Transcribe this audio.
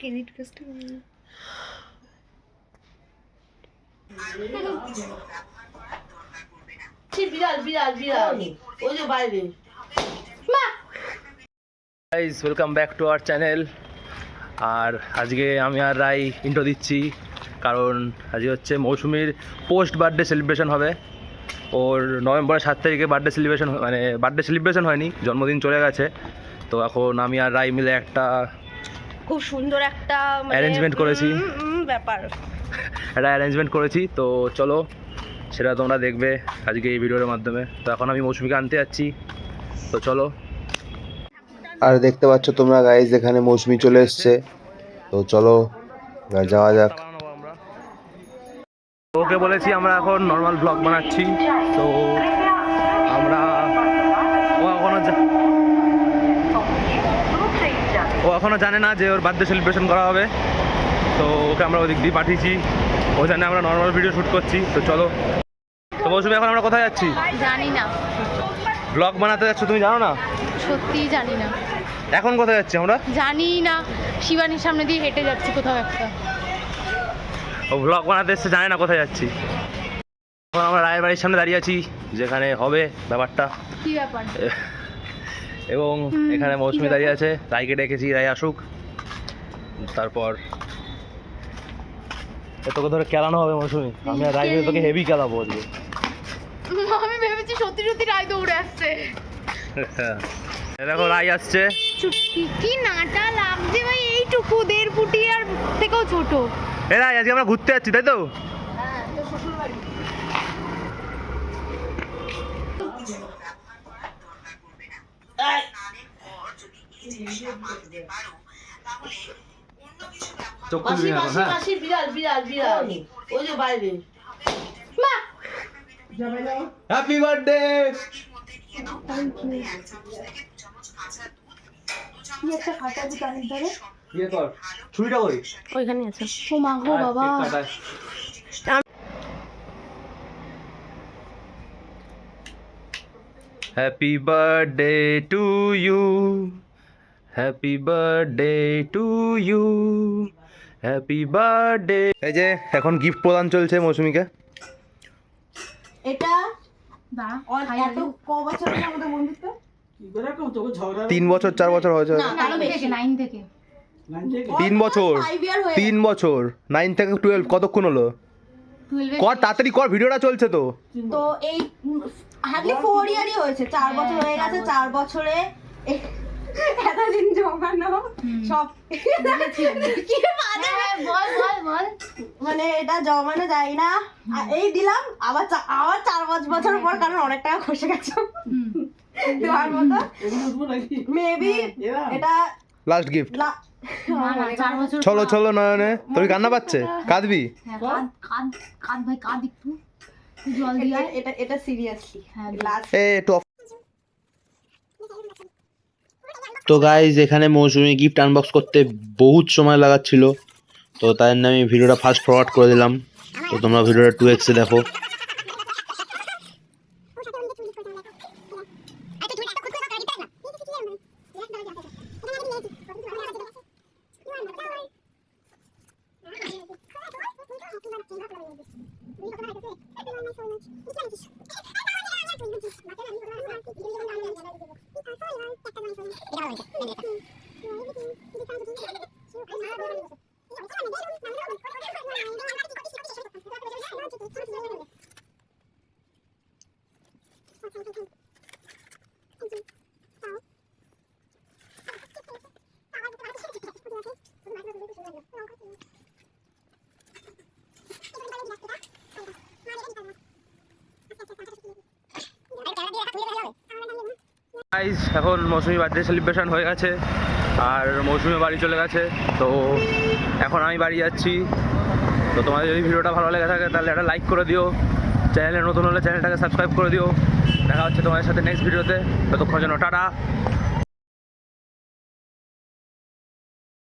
Credit কার্ডটা বিড়াল বিড়াল বিড়াল ওই যে বাইরে। Guys welcome back to our channel. আর আজকে আমি আর রাই ইন্ট্রো দিচ্ছি, কারণ আজকে হচ্ছে মৌসুমীর পোস্ট বার্থডে সেলিব্রেশন হবে। ওর নভেম্বরের 7 তারিখে বার্থডে সেলিব্রেশন, মানে বার্থডে সেলিব্রেশন হয়নি, জন্মদিন চলে গেছে। তো এখন আমি আর রাই মিলে একটা খুব সুন্দর একটা অ্যারেঞ্জমেন্ট করেছি, ব্যাপার একটা অ্যারেঞ্জমেন্ট করেছি। তো চলো সেটা তোমরা দেখবে আজকে এই ভিডিওর মাধ্যমে। তো এখন আমি মৌসুমীকে আনতে যাচ্ছি, তো চলো। আর দেখতে পাচ্ছ তোমরা গাইজ, এখানে মৌসুমী চলে এসছে। তো চলো যাওয়া যাক। ওকে বলেছি আমরা এখন নর্মাল ব্লগ বানাচ্ছি, তো আমরা ও এখনো জানে না যে ওর বার্থডে সেলিব্রেশন করা হবে। তো ওকে আমরা ওদিক দিয়ে পাঠিয়েছি, ও জানে আমরা নর্মাল ভিডিও শ্যুট করছি। তো চলো। তো মৌসুমী এখন আমরা কোথায় যাচ্ছি? জানি না, ব্লগ বানাতে যাচ্ছ, তুমি জানো না? সত্যিই জানি না। এখন কোথায় যাচ্ছি আমরা? জানি না, শিবানীর সামনে দিয়ে হেঁটে যাচ্ছি কোথাও একটা। ও ব্লগ বানাতে এসছে, জানে না কোথায় যাচ্ছি। এখন আমরা রায়ের বাড়ির সামনে দাঁড়িয়ে আছি, যেখানে হবে ব্যাপারটা। কি ব্যাপার? এবং এখানে মৌসুমী দাঁড়িয়ে আছে, রায়কে ডেকেছি, রায় আসুক, তারপর তোকে ধরে খেলানো হবে মৌসুমী। আমি আর রায় মিলে তোকে হেভি খেলাবো আজকে। আমি ভেবেছি সত্যি সত্যি রায় দৌড়ে আসছে। দেখো রায় আসছে। কি নাটা লাগছে ভাই, এইটুকু 1.5 ফুটি আর থেকেও ছোট। এ রায়, আজকে আমরা ঘুরতে যাচ্ছি, তাই তো? বিড়াল বিড়াল বিড়াল ওই যে বাইরে। Happy birthday. ছুরিটা কই? ওইখানে আছে। ও মা গো বাবা। Happy birthday to you, happy birthday to you, happy birthday. এই যে এখন গিফট প্রদান চলছে মৌসুমীকে। এটা এত ক বছর হলো আমাদের বন্ধুত্ব? 3 বছর 4 বছর হয়েছে। 9 থেকে 3 বছর, 3 বছর, 9 থেকে 12, কতক্ষণ হলো? কর তাড়াতাড়ি কর, ভিডিওটা চলছে তো। তো এই হার্ডলি 4 ইয়ারই হয়েছে, 4 বছর হয়ে গেছে। 4 বছরে এতদিন জমানো সব কি বল বল বল, মানে এটা জমানো যায় না। এই দিলাম আবার 4-5 বছর পর, কারণ অনেক টাকা খসে গেছে দেওয়ার মতো। মেবি এটা লাস্ট গিফট। চলো চলো নয়নে, তোর কান্না পাচ্ছে, কাঁদবি? কাঁদ ভাই, কাঁদ একটু, জল দিয়া। এটা সিরিয়াসলি লাস্ট। তো গাইজ, এখানে মৌসুমী গিফট আনবক্স করতে বহুত সময় লাগাচ্ছিল, তো তাই জন্য আমি ভিডিওটা ফাস্ট ফরওয়ার্ড করে দিলাম। তো তোমরা ভিডিওটা 2x এ দেখো। গাইস এখন মৌসুমী বার্থডে সেলিব্রেশন হয়ে গেছে, আর মৌসুমী বাড়ি চলে গেছে। তো এখন আমি বাড়ি যাচ্ছি। তো তোমাদের যদি ভিডিওটা ভালো লেগে থাকে তাহলে একটা লাইক করে দিও, চ্যানেলে নতুন হলে চ্যানেলটাকে সাবস্ক্রাইব করে দিও। দেখা হচ্ছে তোমাদের সাথে নেক্সট ভিডিওতে, ততক্ষণ জন্য টাটা।